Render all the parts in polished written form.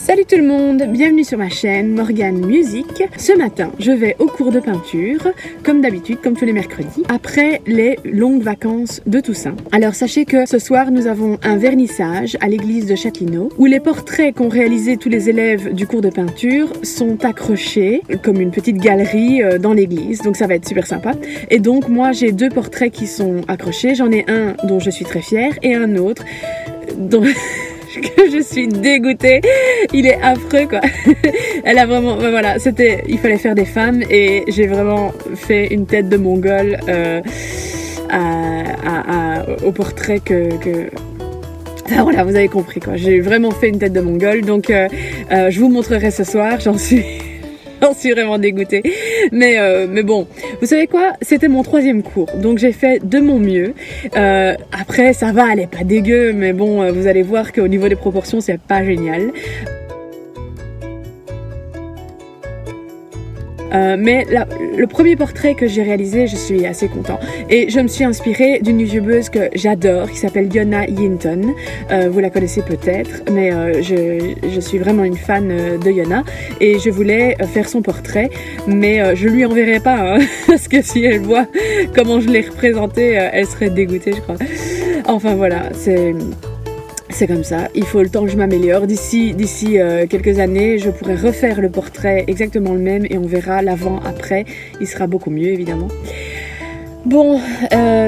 Salut tout le monde, bienvenue sur ma chaîne Morgane Music. Ce matin, je vais au cours de peinture, comme d'habitude, comme tous les mercredis, après les longues vacances de Toussaint. Alors sachez que ce soir, nous avons un vernissage à l'église de Châtelineau, où les portraits qu'ont réalisés tous les élèves du cours de peinture sont accrochés comme une petite galerie dans l'église, donc ça va être super sympa. Et donc moi, j'ai deux portraits qui sont accrochés, j'en ai un dont je suis très fière et un autre dont... que je suis dégoûtée, il est affreux quoi. Elle a vraiment, voilà, il fallait faire des femmes et j'ai vraiment fait une tête de mongole au portrait Enfin, voilà, vous avez compris quoi. J'ai vraiment fait une tête de mongole, donc je vous montrerai ce soir. J'en suis vraiment dégoûtée. Mais bon, vous savez quoi? C'était mon 3e cours, donc j'ai fait de mon mieux. Après, ça va, elle est pas dégueu, mais bon, vous allez voir qu'au niveau des proportions, c'est pas génial. Mais le premier portrait que j'ai réalisé, je suis assez content. Et je me suis inspirée d'une youtubeuse que j'adore, qui s'appelle Yona Yinton. Vous la connaissez peut-être, mais je suis vraiment une fan de Yona. Et je voulais faire son portrait, mais je lui enverrai pas, hein, parce que si elle voit comment je l'ai représenté, elle serait dégoûtée, je crois. Enfin voilà, c'est comme ça, il faut le temps que je m'améliore. D'ici quelques années, je pourrai refaire le portrait exactement le même et on verra l'avant-après. Il sera beaucoup mieux, évidemment. Bon,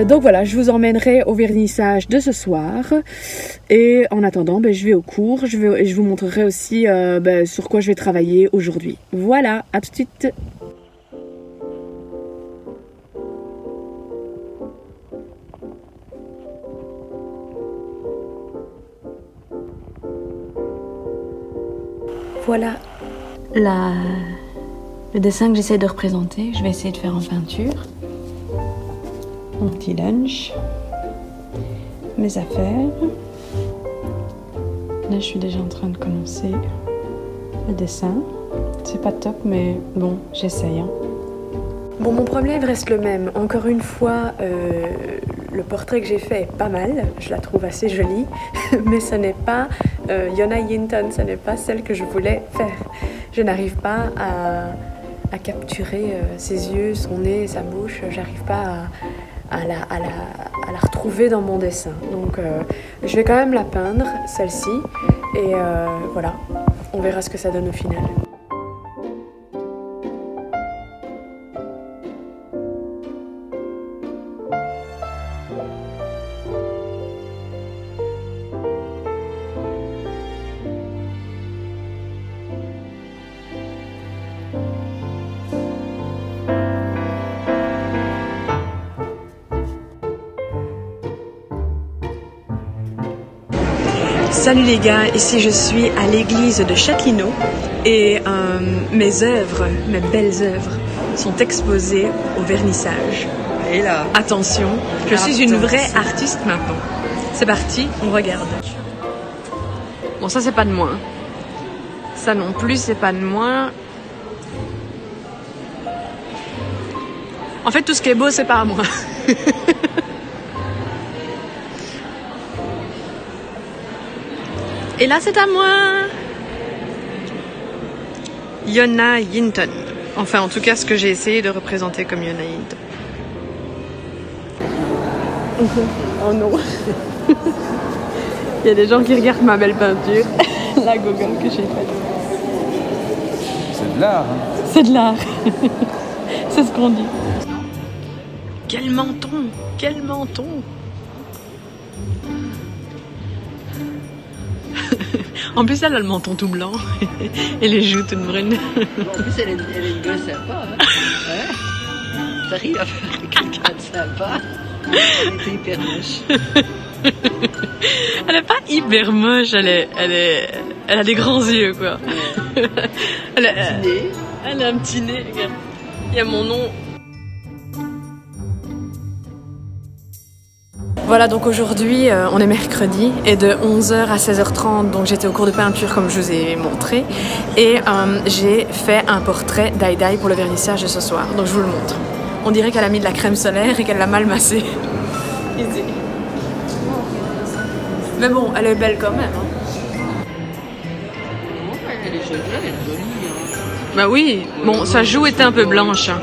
donc voilà, je vous emmènerai au vernissage de ce soir. Et en attendant, je vais au cours. Je vous montrerai aussi sur quoi je vais travailler aujourd'hui. Voilà, à tout de suite. Voilà le dessin que j'essaie de représenter. Je vais essayer de faire en peinture. Mon petit lunch, mes affaires. Là, je suis déjà en train de commencer le dessin. C'est pas top, mais bon, j'essaye. Hein. Bon, mon problème reste le même. Encore une fois, le portrait que j'ai fait est pas mal. Je la trouve assez jolie, mais ce n'est pas Yona Yinton, ce n'est pas celle que je voulais faire. Je n'arrive pas à capturer ses yeux, son nez, sa bouche. J'arrive pas à la retrouver dans mon dessin. Donc, je vais quand même la peindre, celle-ci. Et voilà, on verra ce que ça donne au final. Salut les gars, ici je suis à l'église de Châtelineau et mes œuvres, mes belles œuvres sont exposées au vernissage. Et là, attention, je suis une vraie artiste maintenant. C'est parti, on regarde. Bon, ça c'est pas de moi. Ça non plus c'est pas de moi. En fait tout ce qui est beau c'est pas à moi. Et là, c'est à moi. Yona Yinton. Enfin, en tout cas, ce que j'ai essayé de représenter comme Yona Yinton. Oh non. Il y a des gens qui regardent ma belle peinture. La gogole que j'ai faite. C'est de l'art. Hein. C'est de l'art. C'est ce qu'on dit. Quel menton. Quel menton. En plus, elle a le menton tout blanc et les joues toutes brunes. En plus, elle est une gueule sympa. Hein. Ouais. T'arrives à faire quelqu'un de sympa. Elle était hyper moche. Elle est pas hyper moche, elle a des grands yeux, quoi. Ouais. Elle a un petit nez, regarde. Il y a mon nom. Voilà, donc aujourd'hui on est mercredi et de 11h à 16h30 donc j'étais au cours de peinture comme je vous ai montré et j'ai fait un portrait d'Aïdaï pour le vernissage de ce soir, donc je vous le montre. On dirait qu'elle a mis de la crème solaire et qu'elle l'a mal massée. Mais bon, elle est belle quand même. Hein. les cheveux, elle est jolie. Hein. Bah oui, bon, sa joue était un peu blanche. Hein.